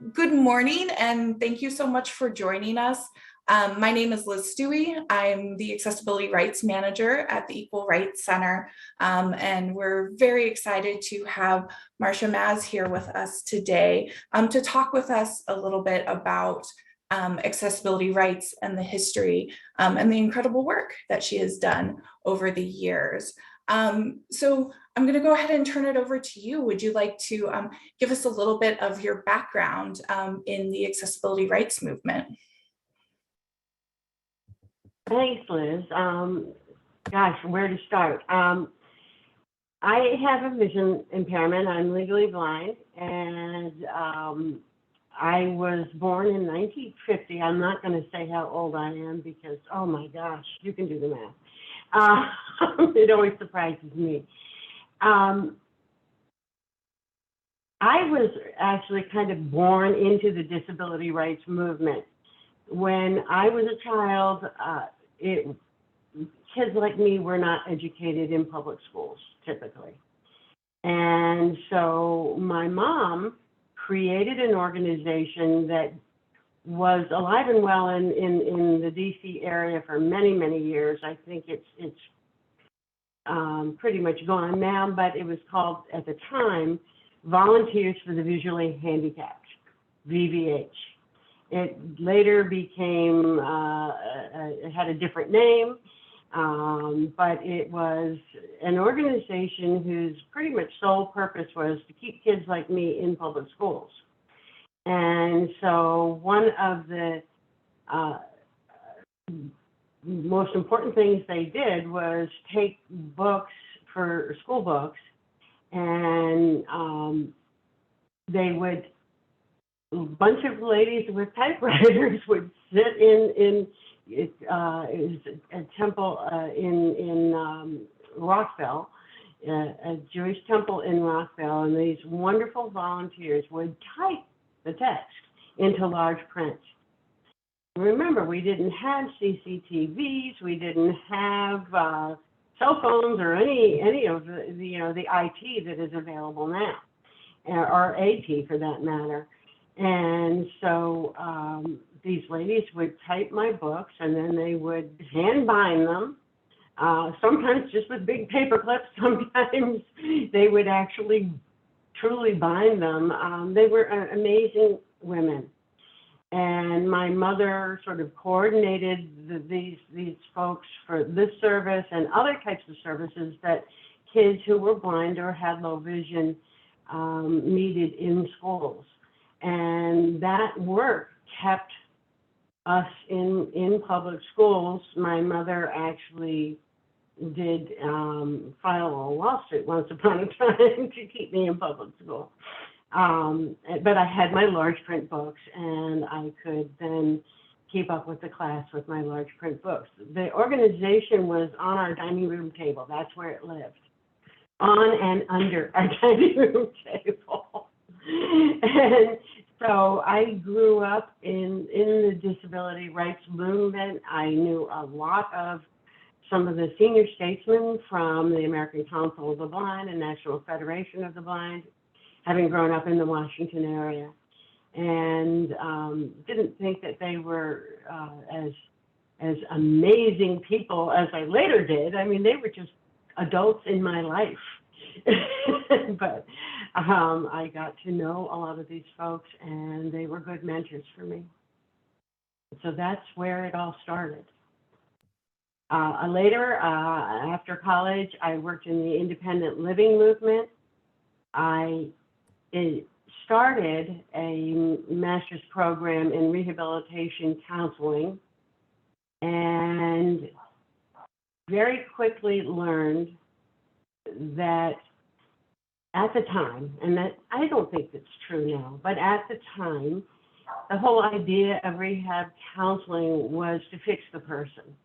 Good morning, and thank you so much for joining us. My name is Liz Stuewe. I'm the Accessibility Rights Manager at the Equal Rights Center, and we're very excited to have Marsha Mazz here with us today to talk with us a little bit about accessibility rights and the history and the incredible work that she has done over the years. So I'm going to go ahead and turn it over to you. Would you like to give us a little bit of your background in the accessibility rights movement? Thanks, Liz. Gosh, where to start? I have a vision impairment. I'm legally blind, and I was born in 1950. I'm not going to say how old I am because, oh my gosh, you can do the math. It always surprises me. I was actually kind of born into the disability rights movement. When I was a child, kids like me were not educated in public schools, typically. And so my mom created an organization that was alive and well in the DC area for many, many years. I think it's pretty much gone now, but it was called, at the time, Volunteers for the Visually Handicapped, VVH. It later became, it had a different name, but it was an organization whose pretty much sole purpose was to keep kids like me in public schools. And so one of the most important things they did was take books for school books, and they would, a bunch of ladies with typewriters would sit in it was a temple in Rockville, a Jewish temple in Rockville, and these wonderful volunteers would type the text into large print. Remember, we didn't have CCTVs, we didn't have cell phones or any of the IT that is available now, or AT for that matter. And so these ladies would type my books, and then they would hand bind them. Sometimes just with big paper clips. Sometimes they would actually truly bind them. They were amazing women. And my mother sort of coordinated these folks for this service and other types of services that kids who were blind or had low vision needed in schools. And that work kept us in public schools. My mother actually did file a lawsuit once upon a time to keep me in public school. But I had my large print books, and I could then keep up with the class with my large print books. The organization was on our dining room table. That's where it lived, on and under our dining room table. And so I grew up in the disability rights movement. I knew a lot of some of the senior statesmen from the American Council of the Blind and National Federation of the Blind, having grown up in the Washington area, and didn't think that they were as amazing people as I later did. I mean, they were just adults in my life. But I got to know a lot of these folks, and they were good mentors for me. So that's where it all started. Later, after college, I worked in the independent living movement. I started a master's program in rehabilitation counseling, and very quickly learned that at the time, and that I don't think that's true now, but at the time, the whole idea of rehab counseling was to fix the person.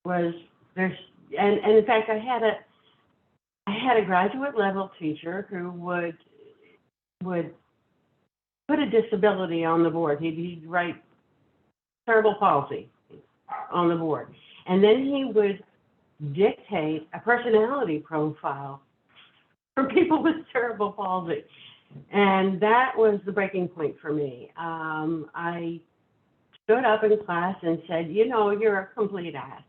And in fact, I had a graduate level teacher who would put a disability on the board. He'd write cerebral palsy on the board, and then he would dictate a personality profile for people with cerebral palsy. And that was the breaking point for me. I stood up in class and said, you know, you're a complete ass.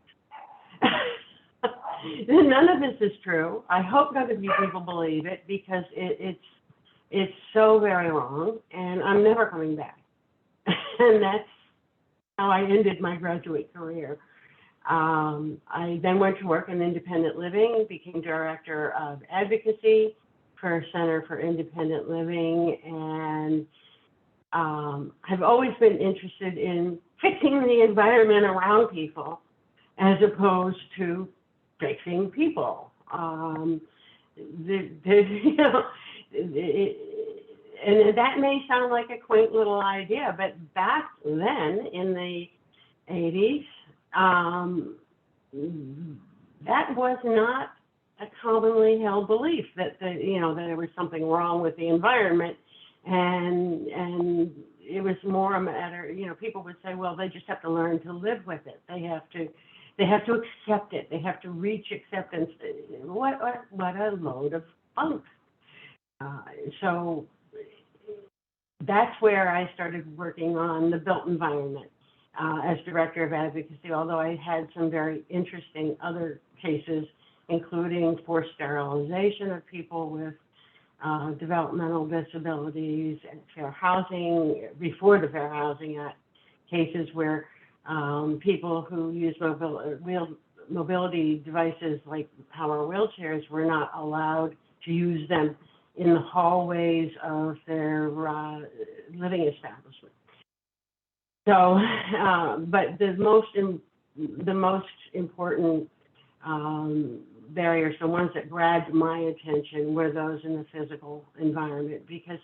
None of this is true. I hope none of you people believe it, because it's so very wrong, and I'm never coming back. And that's how I ended my graduate career. I then went to work in independent living, became director of advocacy for Center for Independent Living, and I've always been interested in fixing the environment around people as opposed to fixing people. You know, and that may sound like a quaint little idea, but back then in the 80s, that was not a commonly held belief that you know, that there was something wrong with the environment, and it was more a matter, you know, people would say, well, they just have to learn to live with it. They have to accept it. They have to reach acceptance. What a load of funk. So that's where I started working on the built environment as director of advocacy, although I had some very interesting other cases, including forced sterilization of people with developmental disabilities, and fair housing, before the Fair Housing Act, cases where people who use mobility devices like power wheelchairs were not allowed to use them in the hallways of their living establishment. So, but the most important barriers, the ones that grabbed my attention, were those in the physical environment, because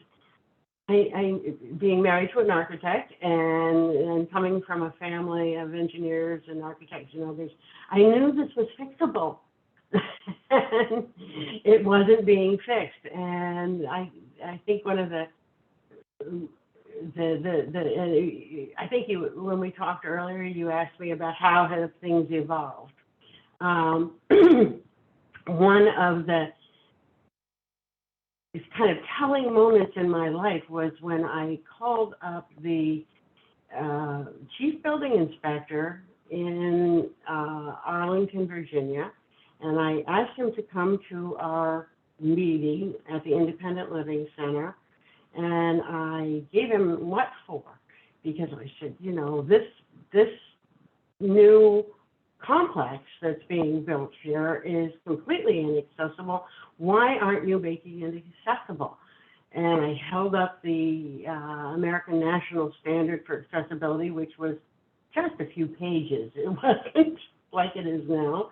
I being married to an architect and coming from a family of engineers and architects and others, I knew this was fixable. And it wasn't being fixed. And I think one of the I think when we talked earlier, you asked me about how have things evolved. One of the kind of telling moments in my life was when I called up the chief building inspector in Arlington, Virginia, and I asked him to come to our meeting at the Independent Living Center, and I gave him what for, because I said, you know, this new complex that's being built here is completely inaccessible. Why aren't you making it accessible? And I held up the American National Standard for Accessibility, which was just a few pages. It wasn't like it is now.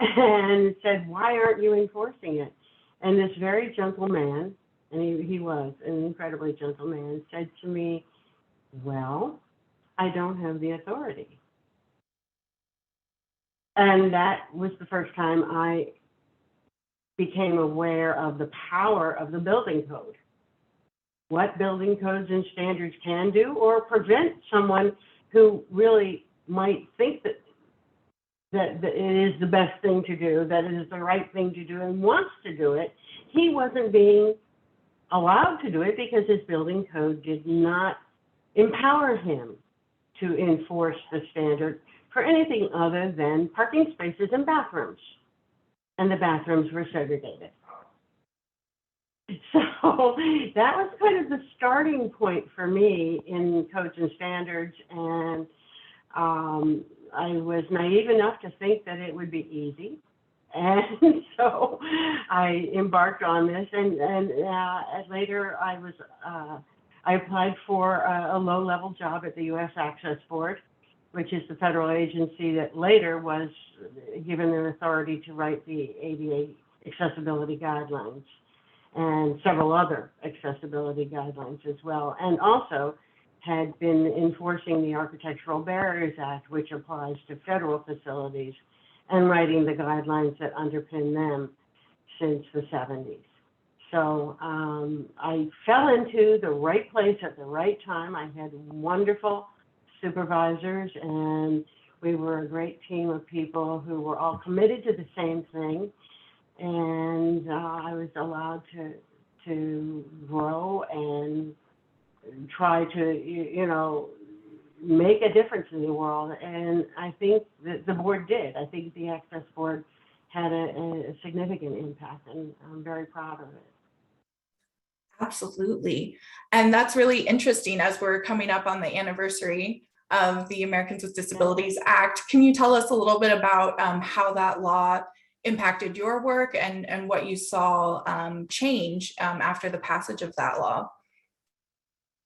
And said, why aren't you enforcing it? And this very gentle man, and he was an incredibly gentle man, said to me, well, I don't have the authority. And that was the first time I became aware of the power of the building code. What building codes and standards can do, or prevent someone who really might think that it is the best thing to do, that it is the right thing to do, and wants to do it. He wasn't being allowed to do it because his building code did not empower him to enforce the standard for anything other than parking spaces and bathrooms. And the bathrooms were segregated. So that was kind of the starting point for me in codes and standards, and I was naive enough to think that it would be easy. And so I embarked on this, and later I applied for a low-level job at the U.S. Access Board, which is the federal agency that later was given the authority to write the ADA accessibility guidelines and several other accessibility guidelines as well, and also had been enforcing the Architectural Barriers Act, which applies to federal facilities, and writing the guidelines that underpin them since the 70s. So I fell into the right place at the right time. I had wonderful supervisors, and we were a great team of people who were all committed to the same thing. And I was allowed to grow and try to, make a difference in the world. And I think that the board did. I think the Access Board had a significant impact, and I'm very proud of it. Absolutely. And that's really interesting as we're coming up on the anniversary of the Americans with Disabilities Act. Can you tell us a little bit about how that law impacted your work and what you saw change after the passage of that law?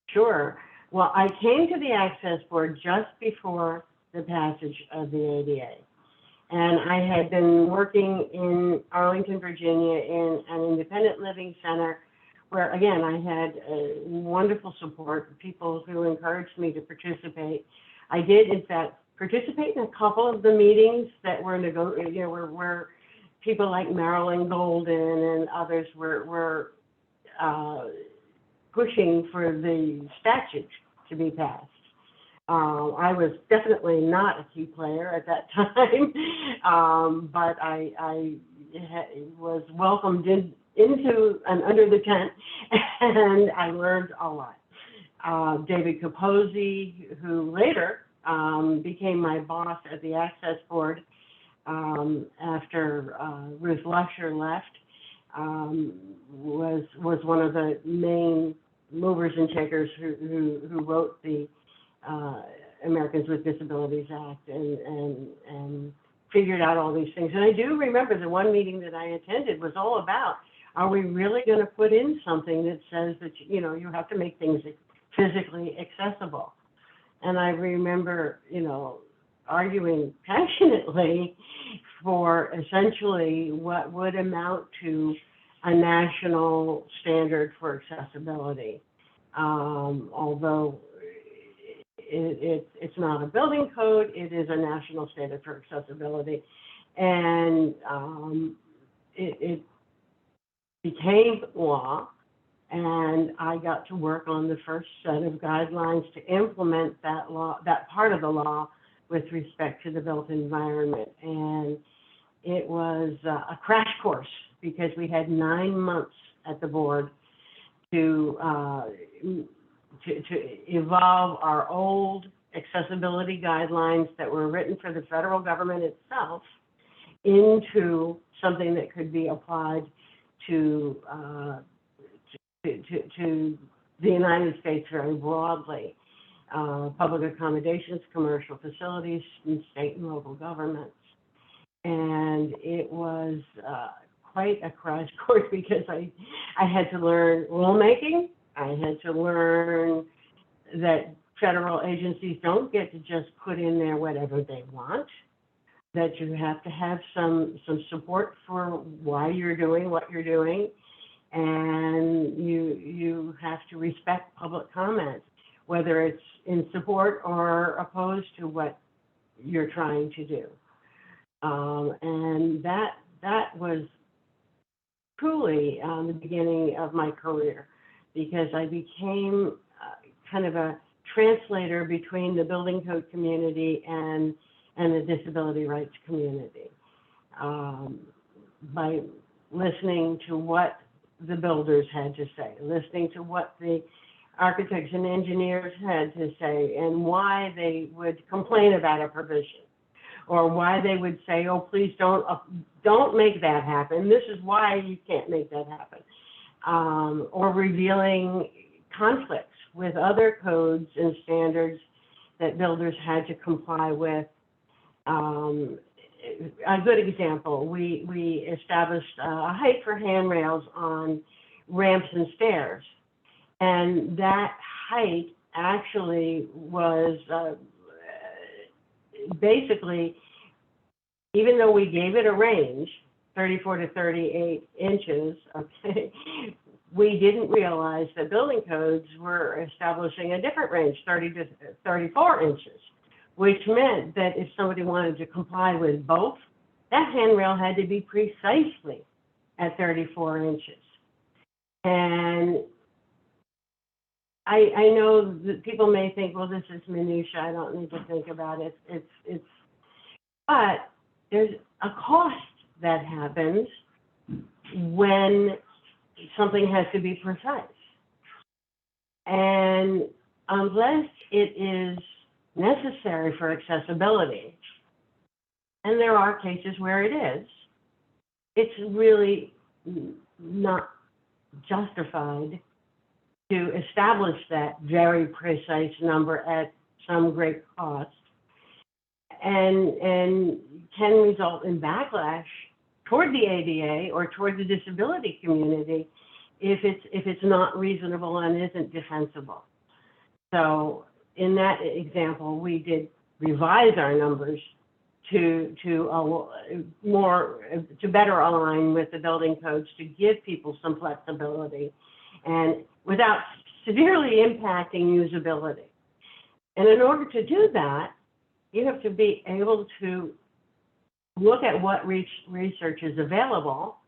Sure. Well, I came to the Access Board just before the passage of the ADA. And I had been working in Arlington, Virginia in an independent living center where, again, I had wonderful support, people who encouraged me to participate. I did, in fact, participate in a couple of the meetings that were where people like Marilyn Golden and others were pushing for the statute to be passed. I was definitely not a key player at that time, but I was welcomed into and under the tent, and I learned a lot. David Capozzi, who later became my boss at the Access Board after Ruth Lusher left, was one of the main movers and shakers who wrote the Americans with Disabilities Act and figured out all these things. And I do remember the one meeting that I attended was all about, are we really going to put in something that says that, you have to make things physically accessible? And I remember, arguing passionately for essentially what would amount to a national standard for accessibility. Although it's not a building code, it is a national standard for accessibility. And it became law, and I got to work on the first set of guidelines to implement that law, that part of the law with respect to the built environment. And it was a crash course because we had 9 months at the board to evolve our old accessibility guidelines that were written for the federal government itself into something that could be applied to the United States very broadly. Public accommodations, commercial facilities, and state and local governments. And it was quite a crash course because I had to learn rulemaking. I had to learn that federal agencies don't get to just put in there whatever they want, that you have to have some support for why you're doing what you're doing, and you have to respect public comment, whether it's in support or opposed to what you're trying to do. And that was truly the beginning of my career, because I became kind of a translator between the building code community and the disability rights community, by listening to what the builders had to say, listening to what the architects and engineers had to say, and why they would complain about a provision, or why they would say, oh, please don't make that happen. This is why you can't make that happen. Or revealing conflicts with other codes and standards that builders had to comply with. A good example, we established a height for handrails on ramps and stairs. And that height actually was basically, even though we gave it a range, 34 to 38 inches, okay, we didn't realize that building codes were establishing a different range, 30 to 34 inches, which meant that if somebody wanted to comply with both, that handrail had to be precisely at 34 inches. And I know that people may think, well, this is minutia, I don't need to think about it. But there's a cost that happens when something has to be precise. And unless it is necessary for accessibility, and there are cases where it is, it's really not justified to establish that very precise number at some great cost, and can result in backlash toward the ADA or toward the disability community if it's not reasonable and isn't defensible. So in that example, we did revise our numbers to better align with the building codes, to give people some flexibility and without severely impacting usability. And in order to do that, you have to be able to look at what research is available,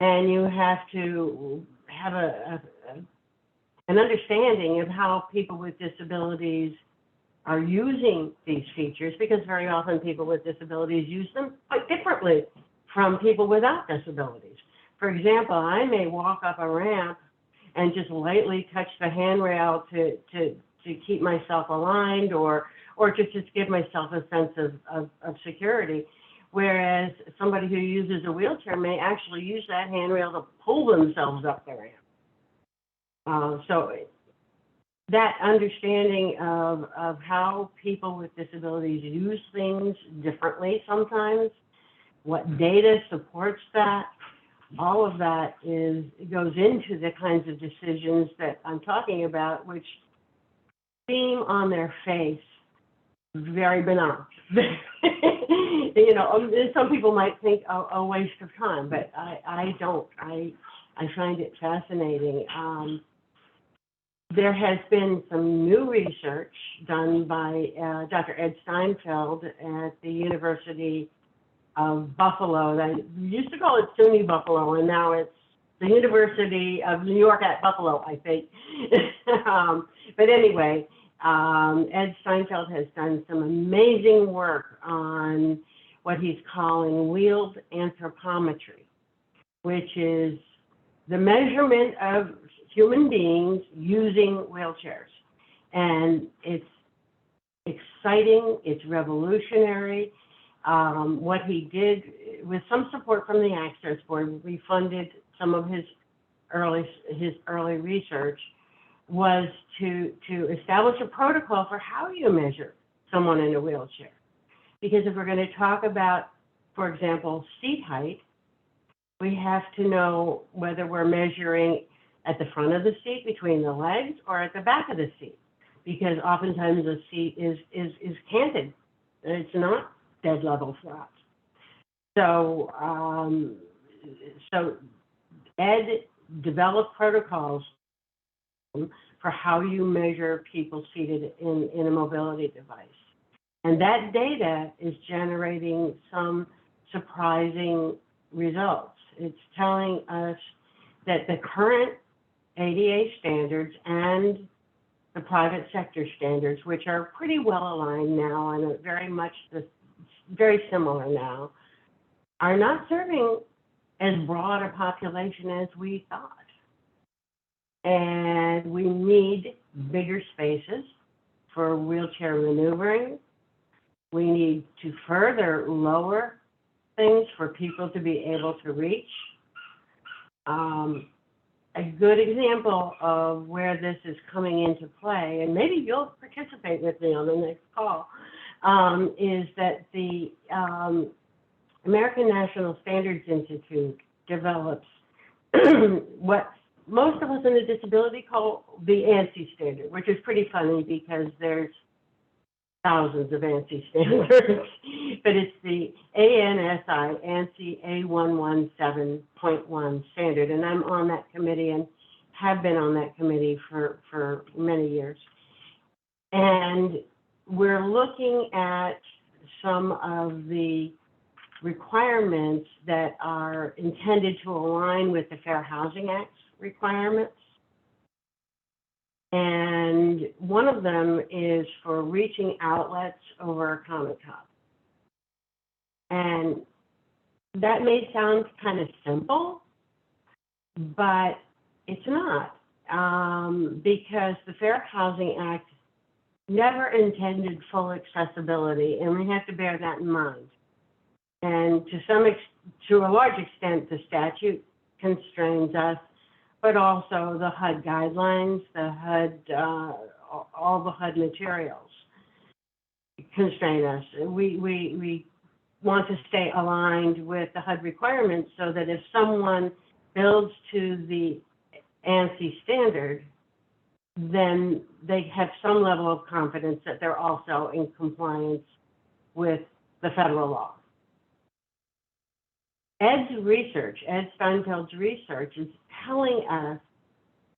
and you have to have an understanding of how people with disabilities are using these features, because very often people with disabilities use them quite differently from people without disabilities. For example, I may walk up a ramp and just lightly touch the handrail to keep myself aligned, or to just give myself a sense of security, whereas somebody who uses a wheelchair may actually use that handrail to pull themselves up the ramp. So that understanding of how people with disabilities use things differently sometimes, what data supports that, all of that goes into the kinds of decisions that I'm talking about, which seem on their face very benign. You know, some people might think a waste of time, but I don't. I find it fascinating. There has been some new research done by Dr. Ed Steinfeld at the University of Buffalo. They used to call it SUNY Buffalo, and now it's the University of New York at Buffalo, I think. But anyway, Ed Steinfeld has done some amazing work on what he's calling wheeled anthropometry, which is the measurement of human beings using wheelchairs. And it's exciting, it's revolutionary. What he did, with some support from the Access Board, we funded some of his early research, was to establish a protocol for how you measure someone in a wheelchair. Because if we're going to talk about, for example, seat height, we have to know whether we're measuring at the front of the seat, between the legs, or at the back of the seat. Because oftentimes the seat is canted, and it's not dead level flat. So, so Ed developed protocols for how you measure people seated in a mobility device. And that data is generating some surprising results. It's telling us that the current ADA standards and the private sector standards, which are pretty well aligned now and are very similar now, are not serving as broad a population as we thought. And we need bigger spaces for wheelchair maneuvering. We need to further lower things for people to be able to reach. A good example of where this is coming into play, and maybe you'll participate with me on the next call, is that the American National Standards Institute develops what most of us in the disability call the ANSI standard, which is pretty funny because there's thousands of ANSI standards, but it's the ANSI A117.1 standard, and I'm on that committee and have been on that committee for many years. And we're looking at some of the requirements that are intended to align with the Fair Housing Act's requirements. And one of them is for reaching outlets over a countertop. And that may sound kind of simple, but it's not, because the Fair Housing Act never intended full accessibility, and we have to bear that in mind. And to a large extent, the statute constrains us, but also the HUD guidelines, the HUD, all the HUD materials constrain us. We want to stay aligned with the HUD requirements so that if someone builds to the ANSI standard, then they have some level of confidence that they're also in compliance with the federal law. Ed Steinfeld's research is telling us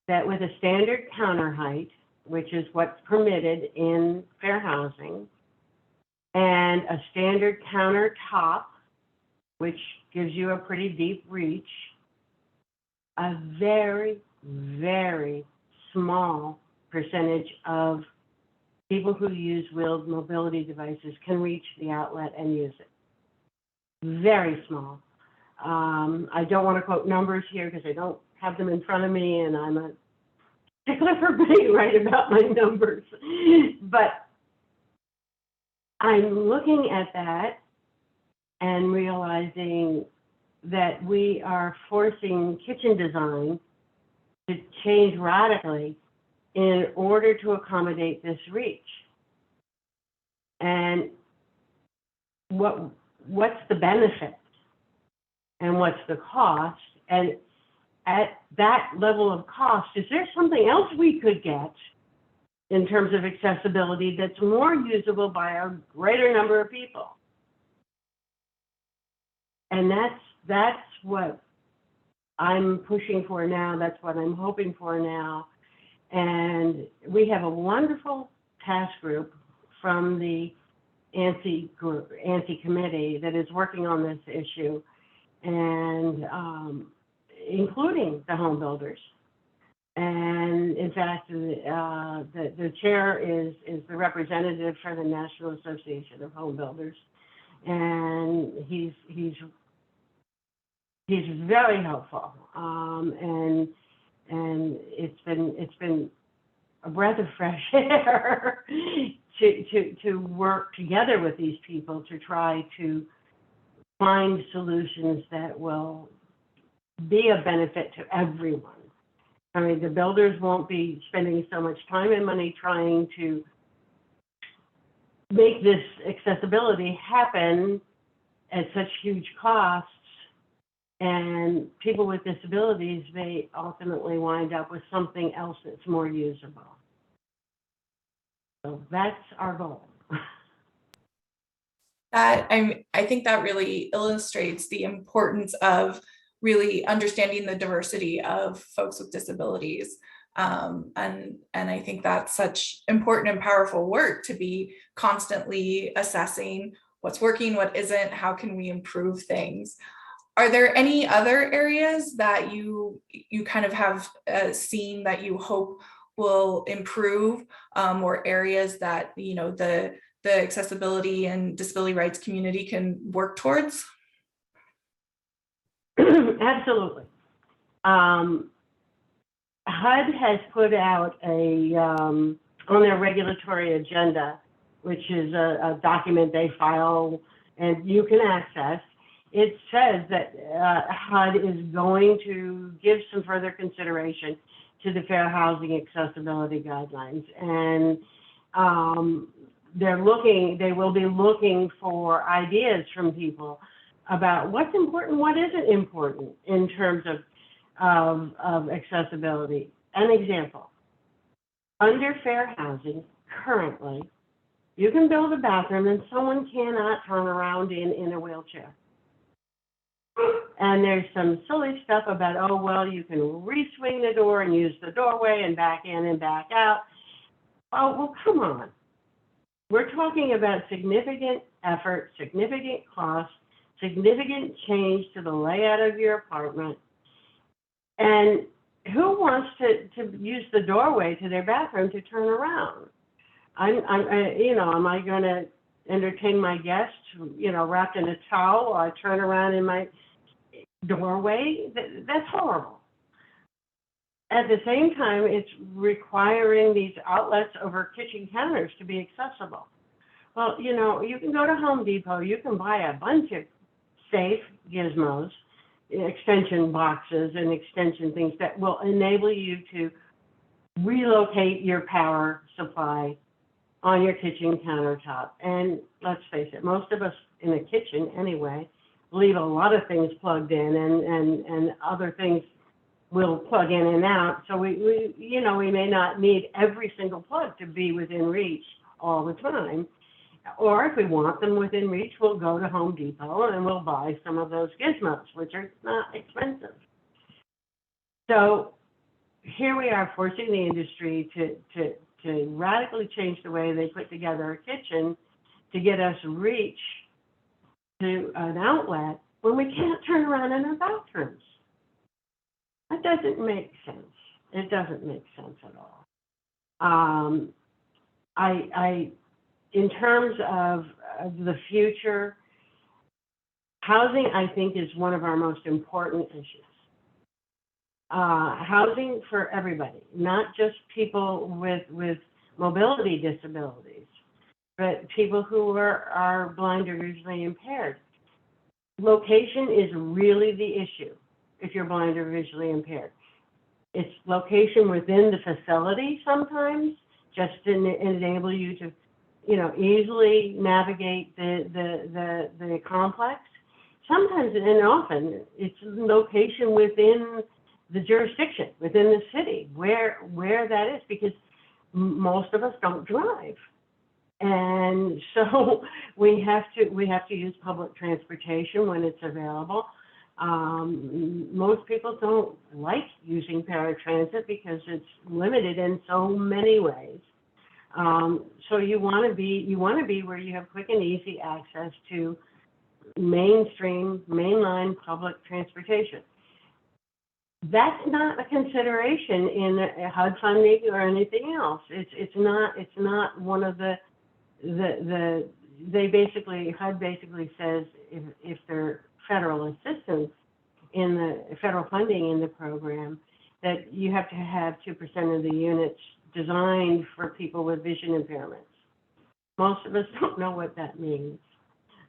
that with a standard counter height, which is what's permitted in fair housing, and a standard countertop, which gives you a pretty deep reach, a very, very small percentage of people who use wheeled mobility devices can reach the outlet and use it. Very small. I don't want to quote numbers here because I don't have them in front of me, and I'm a stickler for being right about my numbers. But I'm looking at that and realizing that we are forcing kitchen design to change radically in order to accommodate this reach. And what's the benefit and what's the cost? And at that level of cost, is there something else we could get in terms of accessibility that's more usable by a greater number of people? And that's what I'm pushing for now. That's what I'm hoping for now. And we have a wonderful task group from the ANSI committee that is working on this issue, and including the home builders. And in fact, the chair is the representative for the National Association of Home Builders, and he's very helpful, and it's been a breath of fresh air to work together with these people to try to find solutions that will be a benefit to everyone. I mean, the builders won't be spending so much time and money trying to make this accessibility happen at such huge costs, and people with disabilities may ultimately wind up with something else that's more usable. So that's our goal. I think that really illustrates the importance of really understanding the diversity of folks with disabilities. And I think that's such important and powerful work to be constantly assessing what's working, what isn't, how can we improve things. Are there any other areas that you kind of have seen that you hope will improve, or areas that, you know, the accessibility and disability rights community can work towards? Absolutely. HUD has put out on their regulatory agenda, which is a document they file and you can access. It says that HUD is going to give some further consideration to the Fair Housing Accessibility Guidelines, and they will be looking for ideas from people about what's important, what isn't important in terms of accessibility. An example, under fair housing, currently, you can build a bathroom and someone cannot turn around in a wheelchair. And there's some silly stuff about, oh, well, you can re-swing the door and use the doorway and back in and back out. Oh, well, come on. We're talking about significant effort, significant cost, significant change to the layout of your apartment. And who wants to use the doorway to their bathroom to turn around? Am I going to entertain my guests, wrapped in a towel while I turn around in my doorway? That's horrible. At the same time, it's requiring these outlets over kitchen counters to be accessible. Well, you know, you can go to Home Depot, you can buy a bunch of safe gizmos, extension boxes and extension things that will enable you to relocate your power supply on your kitchen countertop. And let's face it, most of us in a kitchen anyway, leave a lot of things plugged in, and other things will plug in and out. So we you know, we may not need every single plug to be within reach all the time. Or if we want them within reach, we'll go to Home Depot and we'll buy some of those gizmos, which are not expensive. So here we are forcing the industry to radically change the way they put together a kitchen to get us reach to an outlet when we can't turn around in our bathrooms. That doesn't make sense. It doesn't make sense at all. In terms of the future, housing, I think, is one of our most important issues. Housing for everybody, not just people with mobility disabilities, but people who are blind or visually impaired. Location is really the issue if you're blind or visually impaired. It's location within the facility sometimes, just to enable you to, you know, easily navigate the complex. Sometimes and often it's location within the jurisdiction, within the city, where that is, because most of us don't drive. And so we have to use public transportation when it's available. Most people don't like using paratransit because it's limited in so many ways. So you want to be where you have quick and easy access to mainline public transportation. That's not a consideration in HUD funding or anything else. It's not one of the HUD basically says if there's federal assistance in the federal funding in the program, that you have to have 2% of the units designed for people with vision impairments. Most of us don't know what that means.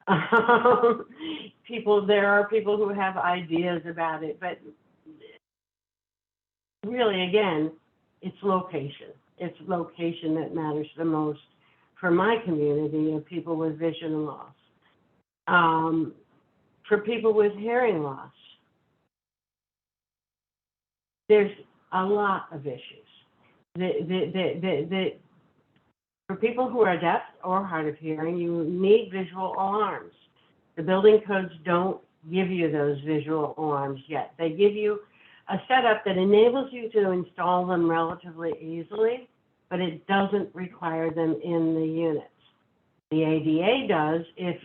There are people who have ideas about it, but really, again, it's location. It's location that matters the most for my community of people with vision loss. For people with hearing loss, there's a lot of issues. For people who are deaf or hard of hearing, you need visual alarms. The building codes don't give you those visual alarms yet. They give you a setup that enables you to install them relatively easily, but it doesn't require them in the units. The ADA does if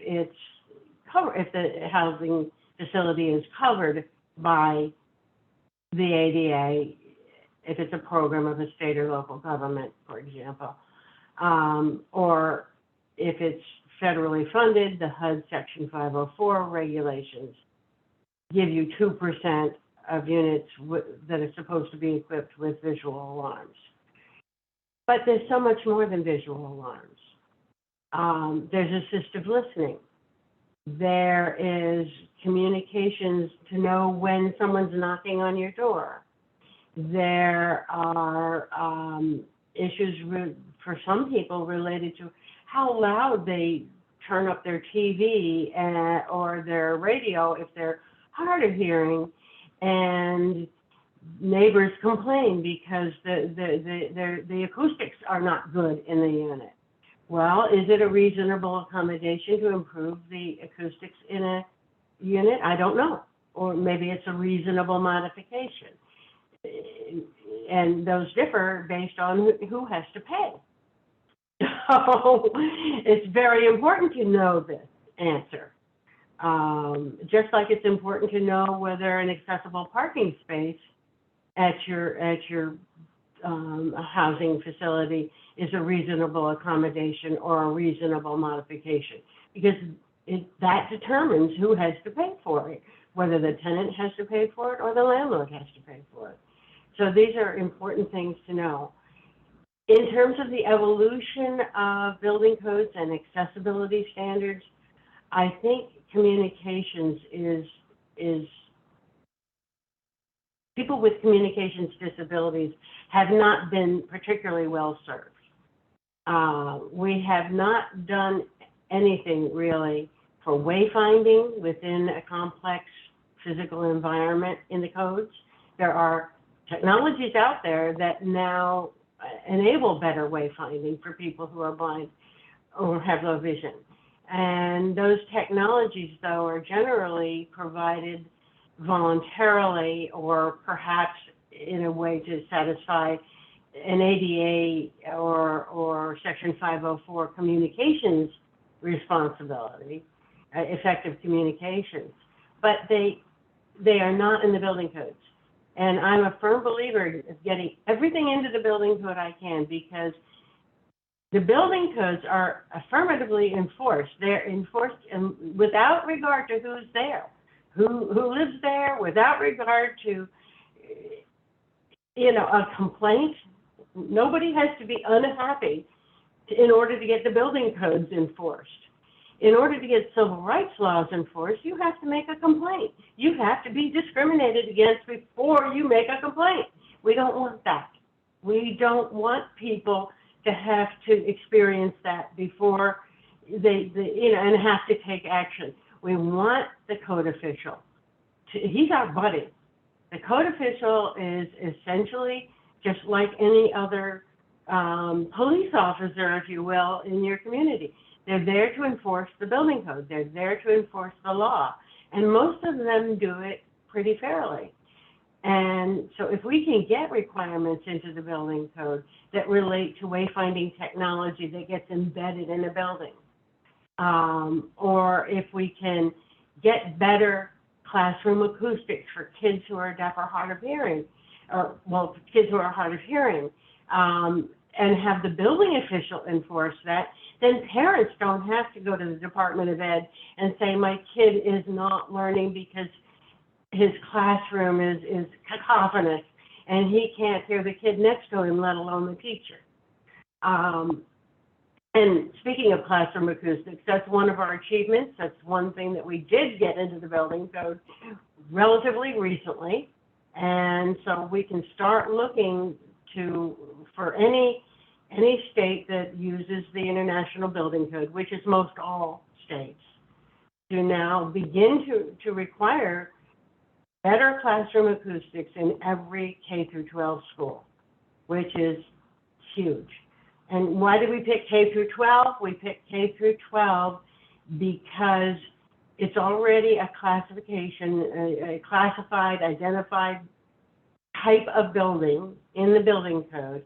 the housing facility is covered by the ADA, if it's a program of a state or local government, for example, or if it's federally funded, the HUD Section 504 regulations give you 2% of units that are supposed to be equipped with visual alarms. But there's so much more than visual alarms. There's assistive listening. There is communications to know when someone's knocking on your door. There are issues for some people related to how loud they turn up their TV or their radio if they're hard of hearing, and neighbors complain because the acoustics are not good in the unit. Well, is it a reasonable accommodation to improve the acoustics in a unit? I don't know. Or maybe it's a reasonable modification. And those differ based on who has to pay. So it's very important to know this answer. Just like it's important to know whether an accessible parking space at your housing facility is a reasonable accommodation or a reasonable modification, because that determines who has to pay for it, whether the tenant has to pay for it or the landlord has to pay for it. So these are important things to know. In terms of the evolution of building codes and accessibility standards, I think communications is people with communications disabilities have not been particularly well served. We have not done anything really for wayfinding within a complex physical environment in the codes. There are technologies out there that now enable better wayfinding for people who are blind or have low vision. And those technologies, though, are generally provided voluntarily or perhaps in a way to satisfy an ADA or Section 504 communications responsibility, effective communications. But they are not in the building codes. And I'm a firm believer of getting everything into the building code I can, because the building codes are affirmatively enforced. They're enforced without regard to who's there, who lives there, without regard to, a complaint. Nobody has to be unhappy in order to get the building codes enforced. In order to get civil rights laws enforced, you have to make a complaint. You have to be discriminated against before you make a complaint. We don't want that. We don't want people to have to experience that before they and have to take action. We want the code official he's our buddy. The code official is essentially just like any other police officer, if you will, in your community. They're there to enforce the building code. They're there to enforce the law. And most of them do it pretty fairly. And so if we can get requirements into the building code that relate to wayfinding technology that gets embedded in a building, or if we can get better classroom acoustics for kids who are deaf or hard of hearing, or, well, kids who are hard of hearing, and have the building official enforce that, then parents don't have to go to the Department of Ed and say, my kid is not learning because his classroom is cacophonous and he can't hear the kid next to him, let alone the teacher. And speaking of classroom acoustics, that's one of our achievements. That's one thing that we did get into the building code relatively recently. And so we can start looking for any state that uses the International Building Code, which is most all states, to now begin to require better classroom acoustics in every K through 12 school, which is huge. And why did we pick K through 12? We picked K through 12 because it's already a classification, a classified, identified type of building in the building code.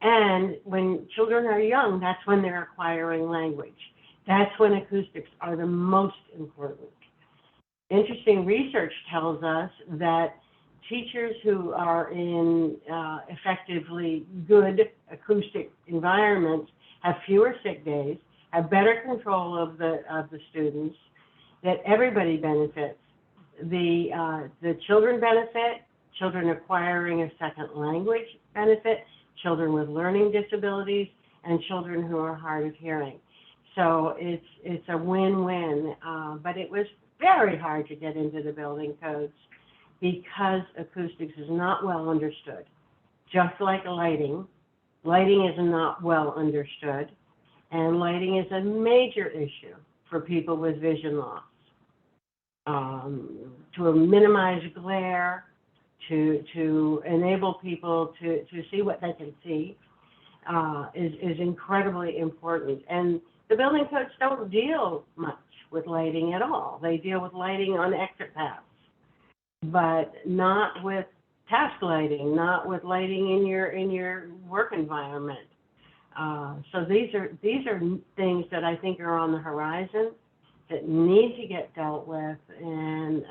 And when children are young, that's when they're acquiring language. That's when acoustics are the most important. Interesting research tells us that teachers who are in effectively good acoustic environments have fewer sick days, have better control of the students, that everybody benefits. The children benefit, children acquiring a second language benefit, children with learning disabilities, and children who are hard of hearing. So it's a win-win, but it was very hard to get into the building codes because acoustics is not well understood. Just like lighting, lighting is not well understood, and lighting is a major issue for people with vision loss. To minimize glare, to enable people to see what they can see is incredibly important. And the building codes don't deal much with lighting at all. They deal with lighting on exit paths, but not with task lighting, not with lighting in your work environment. So these are things that I think are on the horizon that need to get dealt with, and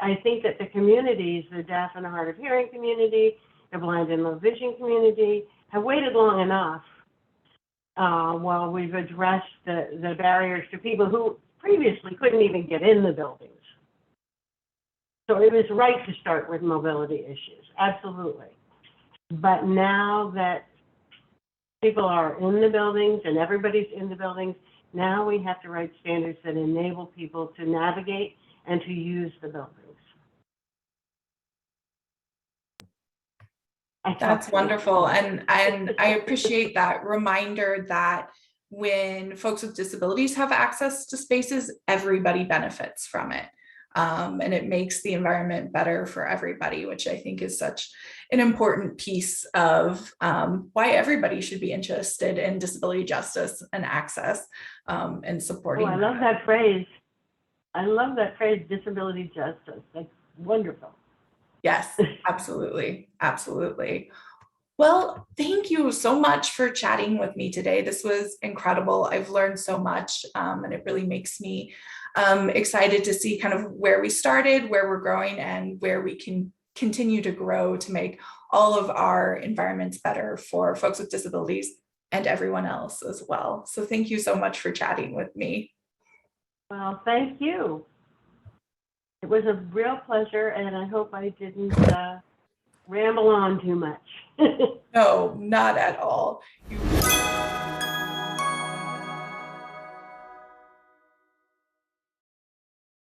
I think that the communities, the deaf and hard of hearing community, the blind and low vision community, have waited long enough while we've addressed the barriers to people who previously couldn't even get in the buildings. So it was right to start with mobility issues, absolutely. But now that people are in the buildings and everybody's in the buildings, now we have to write standards that enable people to navigate and to use the buildings. That's wonderful. And I appreciate that reminder that when folks with disabilities have access to spaces, everybody benefits from it. And it makes the environment better for everybody, which I think is such an important piece of why everybody should be interested in disability justice and access and supporting. Oh, I love that phrase. I love that phrase, disability justice. That's wonderful. Yes, absolutely. Absolutely. Well, thank you so much for chatting with me today. This was incredible. I've learned so much, and it really makes me excited to see kind of where we started, where we're growing, and where we can continue to grow to make all of our environments better for folks with disabilities and everyone else as well. So thank you so much for chatting with me. Well, thank you. It was a real pleasure, and I hope I didn't ramble on too much. No, not at all.